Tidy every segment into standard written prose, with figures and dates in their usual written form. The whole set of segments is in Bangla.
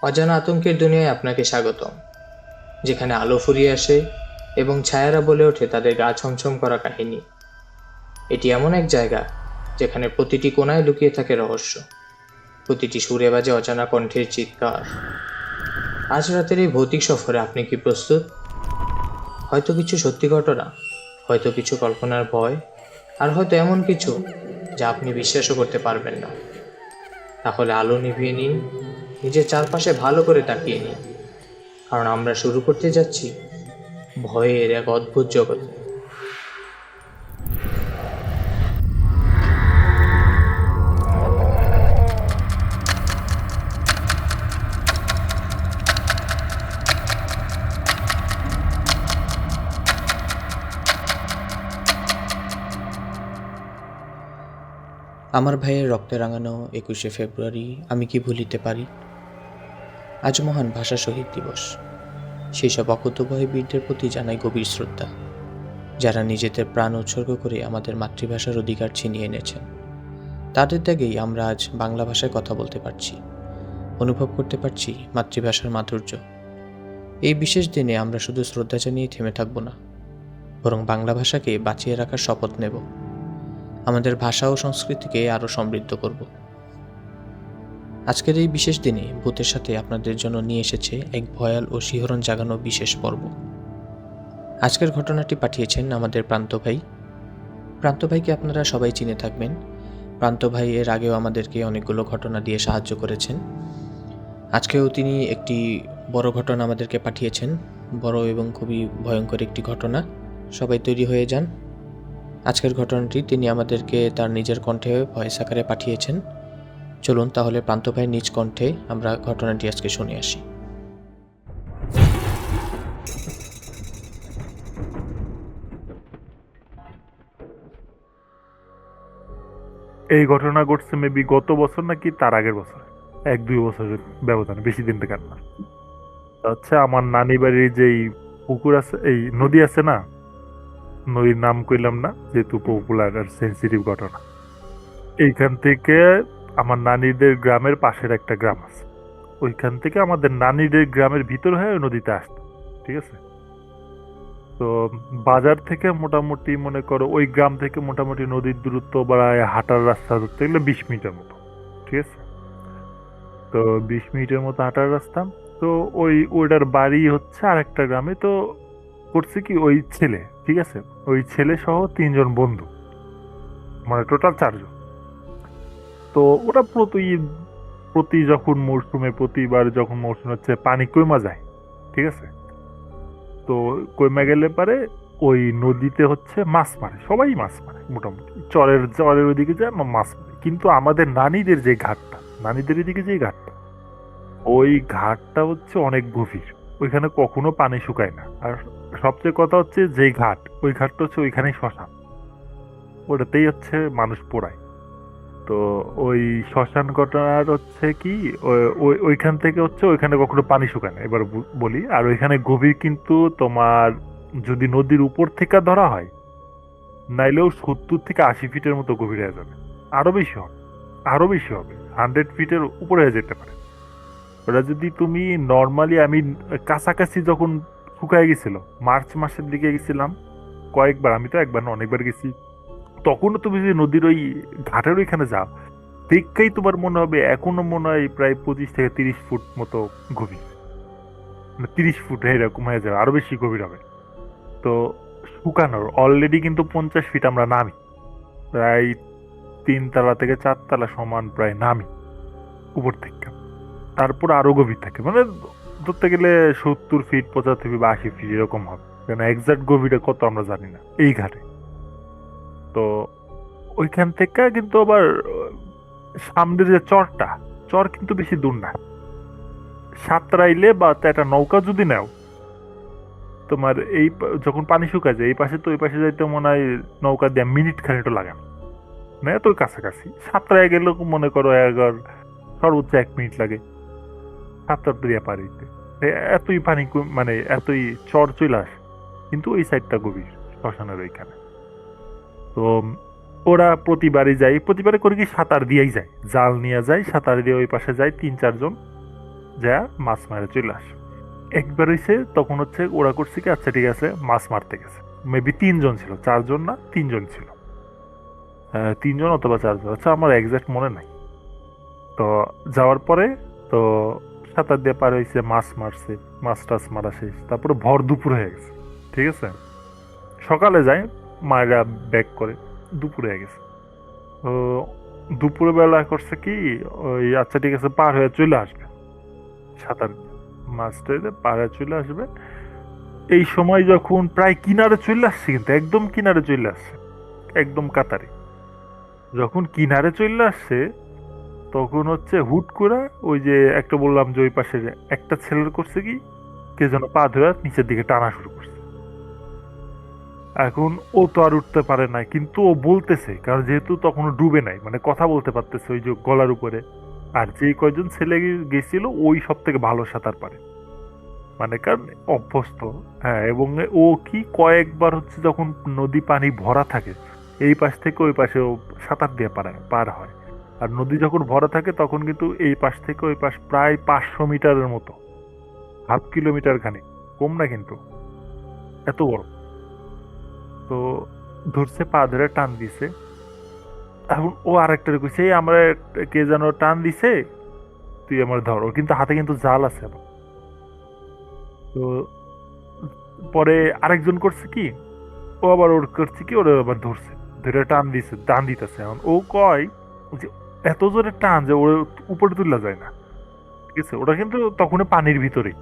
অজানা আতঙ্কের দুনিয়ায় আপনাকে স্বাগতম, যেখানে আলো ফুরিয়ে আসে এবং ছায়ারা বলে ওঠে তাদের গা ছমছম করা কাহিনী। এটি এমন এক জায়গা যেখানে প্রতিটি কোণায় লুকিয়ে থাকে রহস্য, প্রতিটি সুরে বাজে অজানা কণ্ঠের চিৎকার। আজ রাতের এই ভৌতিক সফরে আপনি কি প্রস্তুত? হয়তো কিছু সত্যি ঘটনা, হয়তো কিছু কল্পনার ভয়, আর হয়তো এমন কিছু যা আপনি বিশ্বাসও করতে পারবেন না। তাহলে আলো নিভিয়ে নিন, নিজের চারপাশে ভালো করে তাকিয়ে নিন, কারণ আমরা শুরু করতে যাচ্ছি ভয়ের এক অদ্ভুত জগতে। আমার ভাইয়ের রক্তে রাঙানো 21শে ফেব্রুয়ারি আমি কি ভুলিতে পারি? আজ মহান ভাষা শহীদ দিবস। সেই সব অকুতোভয় বীরদের প্রতি জানাই গভীর শ্রদ্ধা, যারা নিজেদের প্রাণ উৎসর্গ করে আমাদের মাতৃভাষার অধিকার ছিনিয়ে এনেছেন। তাদের ত্যাগেই আমরা আজ বাংলা ভাষায় কথা বলতে পারছি, অনুভব করতে পারছি মাতৃভাষার মাধুর্য। এই বিশেষ দিনে আমরা শুধু শ্রদ্ধা জানিয়ে থেমে থাকব না, বরং বাংলা ভাষাকে বাঁচিয়ে রাখার শপথ নেব, আমাদের ভাষা ও সংস্কৃতিকে আরও সমৃদ্ধ করব। আজকের এই বিশেষ দিনে ভূতের সাথে আপনাদের জন্য নিয়ে এসেছে এক ভয়াল ও শিহরণ জাগানো বিশেষ পর্ব। আজকের ঘটনাটি পাঠিয়েছেন আমাদের প্রান্ত ভাই। প্রান্ত ভাইকে আপনারা সবাই চিনে থাকবেন। প্রান্ত ভাই এর আগেও আমাদেরকে অনেকগুলো ঘটনা দিয়ে সাহায্য করেছেন। আজকেও তিনি একটি বড় ঘটনা আমাদেরকে পাঠিয়েছেন, বড় এবং খুবই ভয়ঙ্কর একটি ঘটনা। সবাই তৈরি হয়ে যান। আজকের ঘটনাটি তিনি আমাদেরকে তার নিজের কণ্ঠে ভয়েস আকারে পাঠিয়েছেন। চলুন তাহলে প্রান্ত ভাইয়ের নিজ কণ্ঠে আমরা ঘটনাটি আজকে শুনে আসি। এই ঘটনা ঘটছে মেবি গত বছর নাকি তার আগের বছর, 1-2 বছরের ব্যবধান, বেশি দিন থেকে না। আচ্ছা, আমার নানি বাড়ির যেই পুকুর আছে, এই নদী আছে না, নদীর নাম কইলাম না যেহেতু পপুলার আর সেন্সিটিভ ঘটনা। এইখান থেকে আমার নানিদের গ্রামের পাশের একটা গ্রাম আছে, ওইখান থেকে আমাদের নানিদের গ্রামের ভিতর হয়ে ওই নদীতে আসতো। ঠিক আছে, তো বাজার থেকে মোটামুটি মনে করো ওই গ্রাম থেকে মোটামুটি নদীর দূরত্ব বা হাঁটার রাস্তা ধরতে গেলে 20 মিনিটের মতো। ঠিক আছে, তো 20 মিনিটের মতো হাঁটার রাস্তা। তো ওইটার বাড়ি হচ্ছে আর একটা গ্রামে। তো করছে কি, ওই ছেলে, ঠিক আছে, ওই ছেলে সহ 3 জন বন্ধু, মানে টোটাল 4 জন। তো ওরা প্রতি যখন মরশুমে, প্রতিবার যখন মরশুম হচ্ছে পানি কমা যায়, ঠিক আছে, তো কমে গেলে পারে ওই নদীতে হচ্ছে মাছ মারে, সবাই মাছ মারে মোটামুটি, চরের চরের ওইদিকে যায় মাছ মারে। কিন্তু আমাদের নানিদের যে ঘাটটা, নানিদের এদিকে যে ঘাটটা, ওই ঘাটটা হচ্ছে অনেক গভীর, ওইখানে কখনো পানি শুকায় না। আর সবচেয়ে কথা হচ্ছে যে ঘাট, ওই ঘাটটা হচ্ছে ওইখানেই শ্মশান, ওটাতেই হচ্ছে মানুষ পোড়ায়। তো ওই শ্মশান ঘটনার হচ্ছে কি, ওইখান থেকে হচ্ছে ওইখানে কখনো পানি শুকায় না, এবার বলি। আর ওইখানে গভীর কিন্তু তোমার যদি নদীর উপর থেকে ধরা হয়, নাইলেও 70 থেকে 80 ফিটের মতো গভীর হয়ে যাবে, আরো বেশি হবে, আরো বেশি হবে, 100 ফিটের উপরে হয়ে যেতে পারে। ওটা যদি তুমি নর্মালি, আমি কাছাকাছি যখন শুকায় গেছিল, মার্চ মাসের দিকে গেছিলাম কয়েকবার, আমি তো একবার না অনেকবার গেছি, তখনও তুমি যদি নদীর ওই ঘাটের ওইখানে যাও, দেখলেই তোমার মনে হবে এখনো মনে হয় প্রায় 25 থেকে 30 ফুট মতো গভীর, মানে 30 ফুট এরকম হয়ে যাবে, আরো বেশি গভীর হবে। তো শুকানোর অলরেডি কিন্তু 50 ফিট আমরা নামি, প্রায় 3 তলা থেকে 4 তলা সমান প্রায় নামি উপর থেকে। তারপর আরো গভীর থাকে, মানে ধরতে গেলে 70 ফিট, 75 বা 80 ফিট এরকম হবে, কেন এক্সাক্ট গভীরে কত আমরা জানি না এই ঘাটে। তো ওইখান থেকে কিন্তু আবার সামনের যে চরটা, চর কিন্তু বেশি দূর না, সাঁতরাইলে বা একটা নৌকা যদি নাও, তোমার যখন পানি শুকায় যায় এই পাশে, তো ওই পাশে যাইতে মনে হয় নৌকা দিয়ে মিনিট খানিকটা লাগে না, মানে এত কাছাকাছি। সাঁতরাই গেলে মনে করো সর্বোচ্চ 1 মিনিট লাগে সাঁতার দিয়ে পারিতে। এতই পানি মানে এতই চর চলে আসে, কিন্তু ওই সাইডটা গভীর শ্মশানের ওইখানে। তো ওরা প্রতিবারই যায়, প্রতিবারে করে কি সাঁতার দিয়েই যায়, জাল নিয়ে যায়, সাঁতার দিয়ে ওই পাশে যায় 3-4 জন, যা মাছ মারে চলে আসে। একবার হইছে তখন হচ্ছে ওরা করছে কি, আচ্ছা ঠিক আছে মাছ মারতে গেছে, মেবি 3 জন ছিল, 4 জন না 3 জন ছিল, 3 জন অথবা 4 জন, আচ্ছা আমার এক্সাক্ট মনে নাই। তো যাওয়ার পরে তো সাঁতার দিয়ে পার হয়েছে, মাছ মারছে, মাছ টাছ মারা শেষ, তারপরে ভর দুপুর হয়ে গেছে, ঠিক আছে। সকালে যায় মায়েরা ব্যাক করে, দুপুরে হয়ে গেছে। তো দুপুরবেলা করছে কি, ওই আচ্ছা ঠিক আছে পার হয়ে চলে আসবে, সাঁতার মাছটা পার হয়ে চলে আসবে। এই সময় যখন প্রায় কিনারে চলে আসছে, কিন্তু একদম কিনারে চলে আসছে, একদম কাতারে যখন কিনারে চলে আসছে, তখন হচ্ছে হুট করে ওই যে একটা বললাম যে ওই পাশে একটা ছেলের করছে কি, কে যেন পা ধরে নিচের দিকে টানা শুরু করছে। এখন ও তো আর উঠতে পারে না, কিন্তু ও বলতেছে, কারণ যেহেতু তখনও ডুবে নাই, মানে কথা বলতে পারতেছে ওই যে গলার উপরে। আর যে কয়জন ছেলে গেছিল ওই সব থেকে ভালো সাঁতার পারে, মানে কারণ অভ্যস্ত। হ্যাঁ, এবং ও কি কয়েকবার হচ্ছে যখন নদী পানি ভরা থাকে, এই পাশ থেকে ওই পাশে ও সাঁতার দিয়ে পার হয়। আর নদী যখন ভরা থাকে তখন কিন্তু এই পাশ থেকে ওই পাশ প্রায় 500 মিটারের মতো, হাফ কিলোমিটার খানিক, কম না কিন্তু, এত বড়। তো ধরছে, পা ধরে টান দিছে। এখন ও আরেকটা কইছে, "এই আমরা কে যেন টান দিছে, তুই আমার ধর", ওর কিন্তু হাতে কিন্তু জাল আছে আবার। তো পরে আরেকজন করছে কি, ও আবার ওর করছে কি, ওরা আবার ধরছে, ধরে টান দিছে, টান দিতেছে। এখন ও কয় যে এত জোরে টান যে ওর উপরে তুলা যায় না, ঠিক আছে। ওটা কিন্তু তখন পানির ভিতরেই,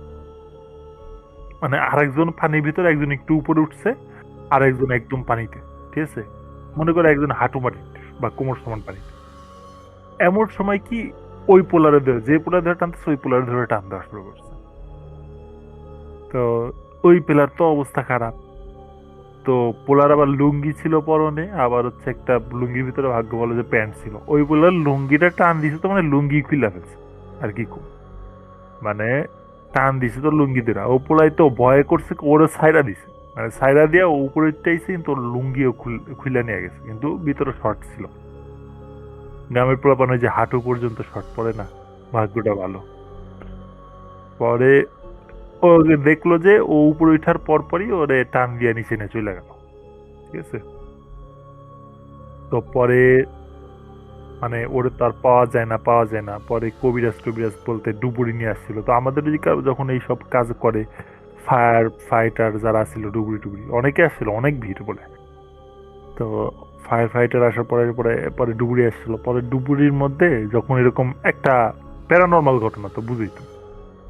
মানে আরেকজন পানির ভিতরে, একজন একটু উপরে উঠছে, আর একজন একদম পানিতে, ঠিক আছে। মনে করে একজন হাঁটু মাটিতে বা কোমর সমান পানিতে। এমন সময় কি, ওই পোলারে ধরে, যে পোলার ধরে টানতেছে ওই পোলারে ধরে টান দেওয়া শুরু করছে। তো ওই পেলার তো অবস্থা খারাপ। তো পোলার আবার লুঙ্গি ছিল পরনে, আবার হচ্ছে একটা লুঙ্গির ভিতরে ভাগ্য বলে যে প্যান্ট ছিল, ওই পোলার লুঙ্গিটা টান দিছে, তো মানে লুঙ্গি খুলে ফেলছে আর কি মানে টান দিছে তো লুঙ্গি দিরা, ও পোলাই তো ভয় করছে, ওরে সাইরা দিছে, মানে সাইরা দিয়া ও উপরে উঠতেইছে, কিন্তু ওর লুঙ্গিও খুলে নিয়ে গেছে, কিন্তু ভিতরে শর্ট ছিল। গ্রামের পোলাপান ওই যে হাঁটু পর্যন্ত শর্ট পড়ে না, ভাগ্যটা ভালো। পরে ও দেখলো যে ও উপরে ওঠার পরপরই ওরে টান দিয়ে নিচে নিয়ে চলে গেল, ঠিক আছে। তো পরে মানে ওরে তো আর পাওয়া যায় না, পাওয়া যায় না। পরে কবিরাজ টবিরাজ বলতে ডুবুরি নিয়ে আসছিল। তো আমাদের ওদিকে যখন এই সব কাজ করে, ফায়ার ফাইটার যারা ছিল, ডুবুরি টুবুরি অনেকে আসছিল, অনেক ভিড় বলে। তো ফায়ার ফাইটার আসার পরে পরে পরে ডুবুরি আসছিল। পরে ডুবুরির মধ্যে যখন এরকম একটা প্যারানর্মাল ঘটনা, তো বুঝই তো,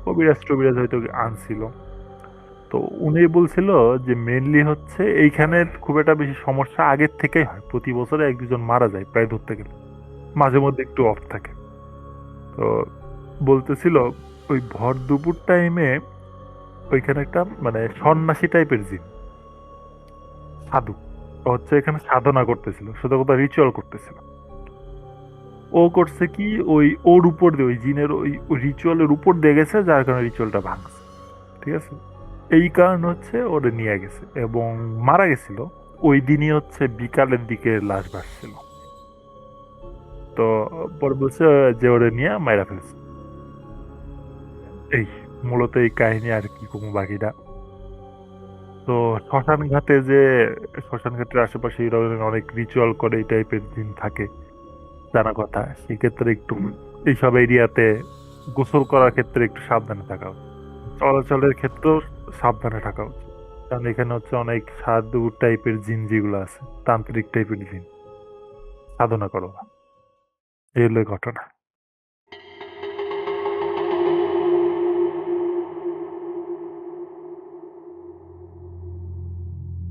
কবিরাজ টবিরাজ হয়তো আনছিল। তো উনি বলছিল যে মেনলি হচ্ছে এইখানে খুব একটা বেশি সমস্যা আগের থেকেই হয়, প্রতি বছরে এক দুজন মারা যায় প্রায় ধরতে গেলে, মাঝে মধ্যে একটু অফ থাকে। তো বলতেছিল ওই ভর দুপুর টাইমে ওইখানে একটা মানে সন্ন্যাসী টাইপের জিন, সাধু, ও হচ্ছে এখানে সাধনা করতেছিল, শুধু কথা রিচুয়াল করতেছিল। ও করছে কি, ওই ওর উপর দিয়ে, ওই জিনের ওই রিচুয়ালের উপর দিয়ে গেছে, যার কারণে রিচুয়ালটা ভাঙছে, ঠিক আছে। এই কারণ হচ্ছে ওরে নিয়ে গেছে এবং মারা গেছিল। ওই দিনই হচ্ছে বিকালের দিকে লাশ ভাসছিল। তো পরে বলছে যে ওরে নিয়ে মাইরা ফেলছে। এই মূলত এই কাহিনী, আর কি কমু বাকিটা। তো শ্মশান ঘাটে যে, শ্মশান ঘাটের আশেপাশে এই ধরনের অনেক রিচুয়াল করে এই টাইপের দিন থাকে, জানা কথা। সেক্ষেত্রে একটু এইসব এরিয়াতে গোসল করার ক্ষেত্রে একটু সাবধানে থাকা উচিত, চলাচলের ক্ষেত্রেও সাবধানে থাকা উচিত। কারণ এখানে হচ্ছে অনেক সাধু টাইপের জিন যেগুলো আছে, তান্ত্রিক টাইপের জিন, সাধনা করো না। এই হলো ঘটনা।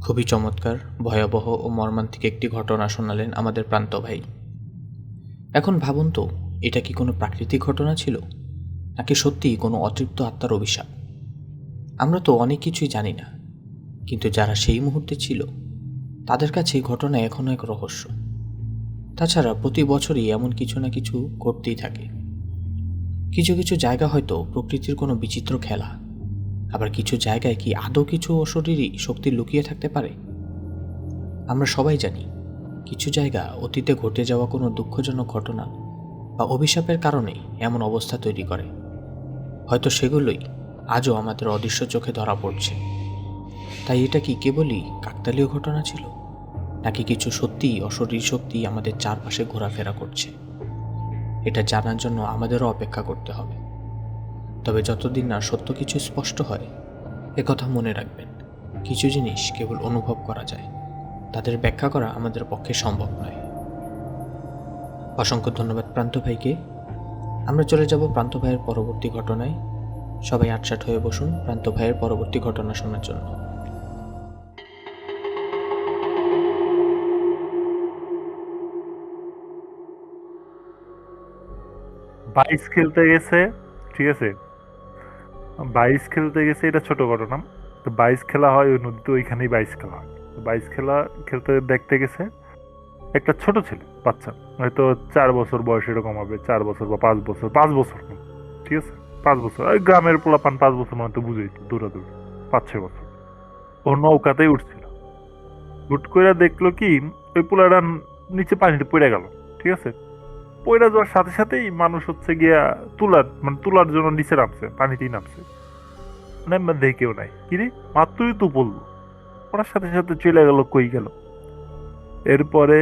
খুবই চমৎকার, ভয়াবহ ও মর্মান্তিক একটি ঘটনা শোনালেন আমাদের প্রান্ত ভাই। এখন ভাবুন তো, এটা কি কোনো প্রাকৃতিক ঘটনা ছিল, নাকি সত্যিই কোনো অতৃপ্ত আত্মার অভিশাপ? আমরা তো অনেক কিছুই জানি না, কিন্তু যারা সেই মুহূর্তে ছিল তাদের কাছে এই ঘটনা এখনও এক রহস্য। তাছাড়া প্রতি বছরই এমন কিছু না কিছু ঘটতেই থাকে। কিছু কিছু জায়গা হয়তো প্রকৃতির কোনো বিচিত্র খেলা, আবার কিছু জায়গায় কি আদৌ কিছু অশরীরী শক্তি লুকিয়ে থাকতে পারে? আমরা সবাই জানি কিছু জায়গা অতীতে ঘটে যাওয়া কোনো দুঃখজনক ঘটনা বা অভিশাপের কারণে এমন অবস্থা তৈরি করে। হয়তো সেগুলোই আজও আমাদের অদৃশ্য চোখে ধরা পড়ছে। তাই এটা কি কেবলই কাকতালীয় ঘটনা ছিল, নাকি কিছু সত্যিই অশরীর শক্তি আমাদের চারপাশে ঘোরাফেরা করছে? এটা জানার জন্য আমাদেরও অপেক্ষা করতে হবে। তবে যতদিন না সত্য কিছু স্পষ্ট হয়, একথা মনে রাখবেন, কিছু জিনিস কেবল অনুভব করা যায়, তাদের ব্যাখ্যা করা আমাদের পক্ষে সম্ভব নয়। অসংখ্য ধন্যবাদ প্রান্ত ভাইকে। আমরা চলে যাব প্রান্ত ভাইয়ের পরবর্তী ঘটনায়। সবাই আটসাট হয়ে বসুন প্রান্ত ভাইয়ের পরবর্তী ঘটনা শোনার জন্য। বাইস খেলতে গেছে, ঠিক আছে, বাইস খেলতে গেছে, এটা ছোট ঘটনা। তো বাইস খেলা হয় ওই নদীতে, ওইখানেই বাইস খেলা হয়। তো বাইস খেলা খেলতে দেখতে গেছে একটা ছোট ছেলে, বাচ্চা, হয়তো 4 বছর বয়স এরকম হবে, 4 বছর বা 5 বছর, 5 বছর না, ঠিক আছে, 5 বছর। ওই গ্রামের পোলাপান 5 বছর মানে তো বুঝেই তো, দৌড়াদৌড়ি, 5-6 বছর। ও নৌকাতেই উঠছিল, হুট করে দেখলো কি ওই পোলাটা নিচে পানিতে পড়ে গেল, ঠিক আছে। পড়ে যাওয়ার সাথে সাথেই মানুষ হচ্ছে গিয়া তোলার জন্য নিচে নামছে, পানিতেই নামছে, মানে দেখেও নাই, কিরে মাত্রই তো বললো, ওনার সাথে সাথে চলে গেল, কই গেল। এরপরে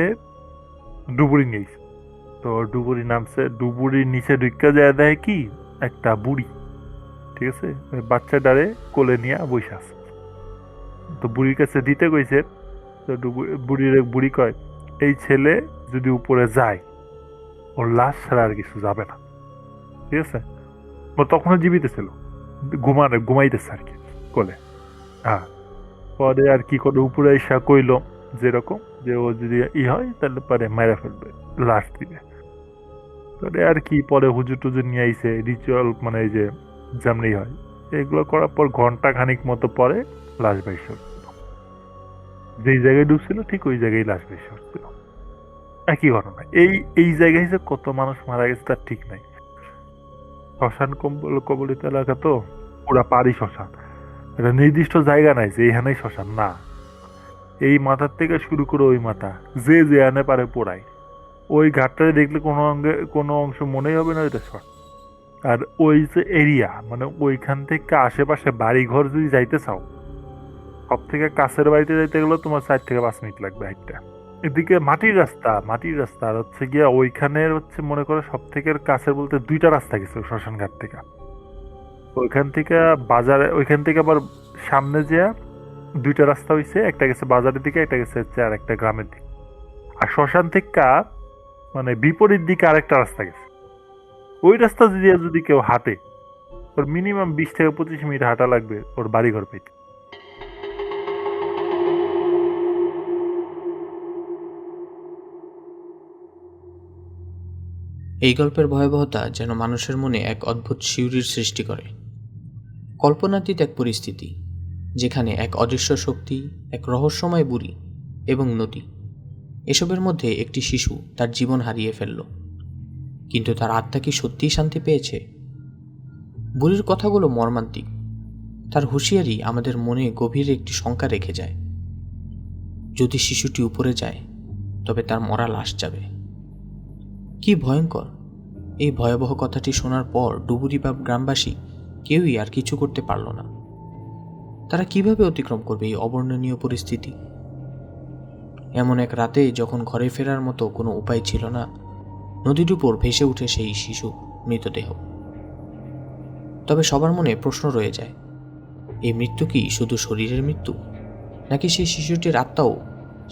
ডুবুরি নিয়েছে, তো ডুবুরি নামছে, ডুবুরির নিচে ঢুকা যায়, দেয় কি একটা বুড়ি, ঠিক আছে, ওই বাচ্চাটারে কোলে নিয়ে বসে আছে। তো বুড়ির কাছে দিতে কইছে, তো বুড়ি কয় এই ছেলে যদি উপরে যায় ওর লাশ ছাড়া আর কিছু যাবে না, ঠিক আছে। ও তখনও জীবিত ছিল, ঘুমাইতেছে আর কি কোলে। হ্যাঁ, পরে আর কি করে উপরে এসা কইলো যেরকম যে ও যদি হয় তাহলে পরে মেরে ফেলবে, লাশ দিবে। পরে আর কি, পরে হুজুর টুজুর নিয়ে আইছে, রিচুয়াল মানে এই যে যেমনি হয় এগুলো করার পর ঘন্টা খানিক মতো পরে লাশ ভেসে উঠছিল। যেই জায়গায় ডুবছিল ঠিক ওই জায়গায় লাশ ভেসে উঠছিল। একই ঘটনা, এই জায়গায় যে কত মানুষ মারা গেছে তার ঠিক নাই। শ্মশান কবলিত এলাকা তো, পুরা পারি শ্মশান, একটা নির্দিষ্ট জায়গা নাই যে এইখানেই শ্মশান না। এই মাথার থেকে শুরু করে ওই মাথা, যে আনে পারে পোড়ায়। ওই ঘাটটারে দেখলে কোনো অংশ মনেই হবে না এটা শ্মশান। আর ওই যে এরিয়া, মানে ওইখান থেকে আশেপাশে বাড়ি ঘর যদি যাইতে চাও, সব থেকে কাছের বাড়িতে যাইতে গেলে তোমার 4 থেকে 5 মিনিট লাগবে হাইটটা। এদিকে মাটির রাস্তা, আর হচ্ছে গিয়া ওইখানের হচ্ছে মনে করো সব থেকে কাছের বলতে 2টা রাস্তা গেছে শ্মশান ঘাট থেকে। ওইখান থেকে বাজারে, ওইখান থেকে আবার সামনে যে 2টা রাস্তা হইছে, একটা গেছে বাজারের দিকে, একটা গেছে হচ্ছে আর একটা গ্রামের দিকে। আর শ্মশান থেকে মানে বিপরীত দিকে আরেকটা রাস্তা গেছে। ওই রাস্তা যদি কেউ হাঁটে, ওর মিনিমাম 20 থেকে 25 মিনিট হাঁটা লাগবে ওর বাড়িঘর পেতে। এই গল্পের ভয়াবহতা যেন মানুষের মনে এক অদ্ভুত শিউরির সৃষ্টি করে। কল্পনাতীত এক পরিস্থিতি, যেখানে এক অদৃশ্য শক্তি, এক রহস্যময় বুড়ি এবং নদী, এসবের মধ্যে একটি শিশু তার জীবন হারিয়ে ফেলল। কিন্তু তার আত্মা কি সত্যিই শান্তি পেয়েছে? বুড়ির কথাগুলো মর্মান্তিক, তার হুঁশিয়ারি আমাদের মনে গভীর একটি শঙ্কা রেখে যায়। যদি শিশুটি উপরে যায়, তবে তার মরা লাশ যাবে। কি ভয়ঙ্কর! এই ভয়াবহ কথাটি শোনার পর ডুবুরি বা গ্রামবাসী কেউই আর কিছু করতে পারল না। তারা কিভাবে অতিক্রম করবে এই অবর্ণনীয় পরিস্থিতি? এমন এক রাতে যখন ঘরে ফেরার মতো কোনো উপায় ছিল না, নদীর উপর ভেসে উঠে সেই শিশু মৃতদেহ। তবে সবার মনে প্রশ্ন রয়ে যায়, এই মৃত্যু কি শুধু শরীরের মৃত্যু, নাকি সেই শিশুটির আত্মাও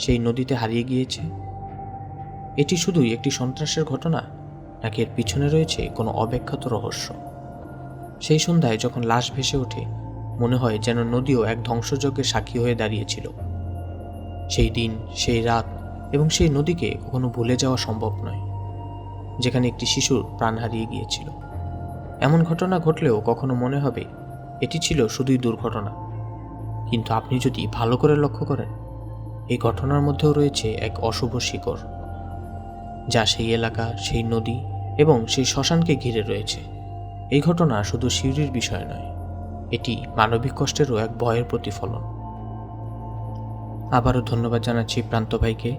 সেই নদীতে হারিয়ে গিয়েছে? এটি শুধুই একটি সন্ত্রাসের ঘটনা, নাকি এর পিছনে রয়েছে কোনো অব্যাখ্যাত রহস্য? সেই সন্ধ্যায় যখন লাশ ভেসে ওঠে, মনে হয় যেন নদীও এক ধ্বংসযজ্ঞের সাক্ষী হয়ে দাঁড়িয়েছিল। সেই দিন, সেই রাত এবং সেই নদীকে কখনো ভুলে যাওয়া সম্ভব নয়, যেখানে একটি শিশুর প্রাণ হারিয়ে গিয়েছিল। এমন ঘটনা ঘটলেও কখনো মনে হবে এটি ছিল শুধুই দুর্ঘটনা, কিন্তু আপনি যদি ভালো করে লক্ষ্য করেন, এই ঘটনার মধ্যেও রয়েছে এক অশুভ শিকড়, যা সেই এলাকা, সেই নদী এবং সেই শ্মশানকে ঘিরে রয়েছে। এই ঘটনা শুধু শিউরির বিষয় নয়, এটি মানবিক কষ্টেরও এক ভয়ের প্রতিফলন। আবারও ধন্যবাদ জানাচ্ছি প্রান্ত ভাইকে,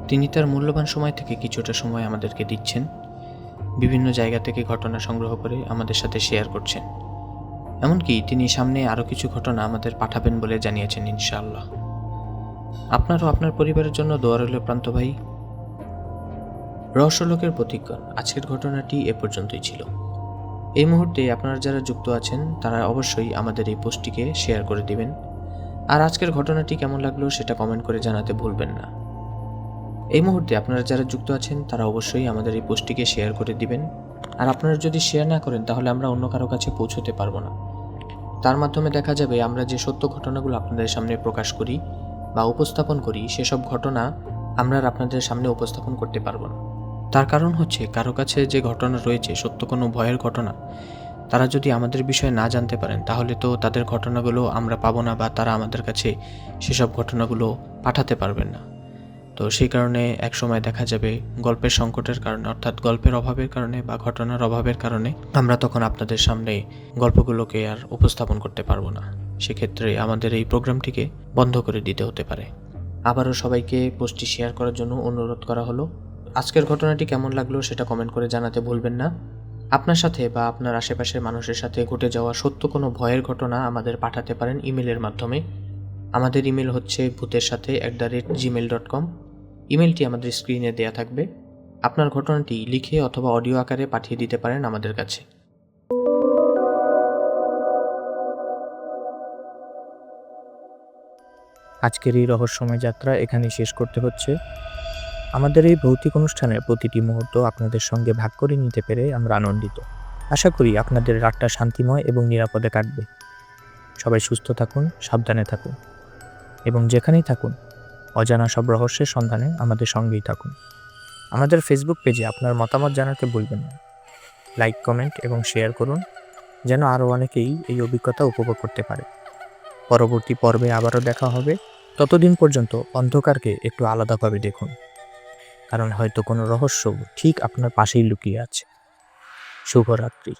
তিনি তার মূল্যবান সময় থেকে কিছুটা সময় আমাদেরকে দিচ্ছেন। বিভিন্ন জায়গা থেকে ঘটনা সংগ্রহ করে আমাদের সাথে শেয়ার করছেন। এমনকি তিনি সামনে আরও কিছু ঘটনা আমাদের পাঠাবেন বলে জানিয়েছেন ইনশাআল্লাহ। আপনারও আপনার পরিবারের জন্য দোয়া রইল প্রান্ত ভাই। রহস্যলোকের প্রতিজ্ঞা আজকের ঘটনাটি এ পর্যন্তই ছিল। এই মুহূর্তে আপনারা যারা যুক্ত আছেন তারা অবশ্যই আমাদের এই পোস্টটিকে শেয়ার করে দিবেন। আর আজকের ঘটনাটি কেমন লাগলো সেটা কমেন্ট করে জানাতে ভুলবেন না। এই মুহূর্তে আপনারা যারা যুক্ত আছেন তারা অবশ্যই আমাদের এই পোস্টটিকে শেয়ার করে দিবেন। আর আপনারা যদি শেয়ার না করেন তাহলে আমরা অন্য কারো কাছে পৌঁছতে পারবো না। তার মাধ্যমে দেখা যাবে আমরা যে সত্য ঘটনাগুলো আপনাদের সামনে প্রকাশ করি বা উপস্থাপন করি সেসব ঘটনা আমরা আর আপনাদের সামনে উপস্থাপন করতে পারবো না। তার কারণ হচ্ছে কারো কাছে যে ঘটনা রয়েছে সত্য কোনো ভয়ের ঘটনা, তারা যদি আমাদের বিষয়ে না জানতে পারেন তাহলে তো তাদের ঘটনাগুলো আমরা পাবো না বা তারা আমাদের কাছে সেসব ঘটনাগুলো পাঠাতে পারবেন না। তো সেই কারণে একসময় দেখা যাবে গল্পের সংকটের কারণে, অর্থাৎ গল্পের অভাবের কারণে বা ঘটনার অভাবের কারণে আমরা তখন আপনাদের সামনে গল্পগুলোকে আর উপস্থাপন করতে পারবো না। সেক্ষেত্রে আমাদের এই প্রোগ্রামটিকে বন্ধ করে দিতে হতে পারে। আবারও সবাইকে পোস্টটি শেয়ার করার জন্য অনুরোধ করা হলো। আজকের ঘটনাটি কেমন লাগলো সেটা কমেন্ট করে জানাতে ভুলবেন না। আপনার সাথে বা আপনার আশেপাশের মানুষের সাথে ঘটে যাওয়া সত্য কোনো ভয়ের ঘটনা আমাদের পাঠাতে পারেন ইমেলের মাধ্যমে। আমাদের ইমেল হচ্ছে bhutetsathai@gmail.com। ইমেলটি আমাদের স্ক্রিনে দেয়া থাকবে। আপনার ঘটনাটি লিখে অথবা অডিও আকারে পাঠিয়ে দিতে পারেন আমাদের কাছে। আজকের এই রহস্যময় যাত্রা এখানেই শেষ করতে হচ্ছে। আমাদের এই ভৌতিক অনুষ্ঠানের প্রতিটি মুহূর্ত আপনাদের সঙ্গে ভাগ করে নিতে পেরে আমরা আনন্দিত। আশা করি আপনাদের রাতটা শান্তিময় এবং নিরাপদে কাটবে। সবাই সুস্থ থাকুন, সাবধানে থাকুন এবং যেখানেই থাকুন অজানা সব রহস্যের সন্ধানে আমাদের সঙ্গেই থাকুন। আমাদের ফেসবুক পেজে আপনার মতামত জানাতে ভুলবেন না। লাইক, কমেন্ট এবং শেয়ার করুন যেন আরও অনেকেই এই অভিজ্ঞতা উপভোগ করতে পারে। পরবর্তী পর্বে আবারও দেখা হবে। ততদিন পর্যন্ত অন্ধকারকে একটু আলাদাভাবে দেখুন, কারণ হয়তো কোনো রহস্য ঠিক আপনার পাশেই লুকিয়ে আছে। শুভরাত্রি।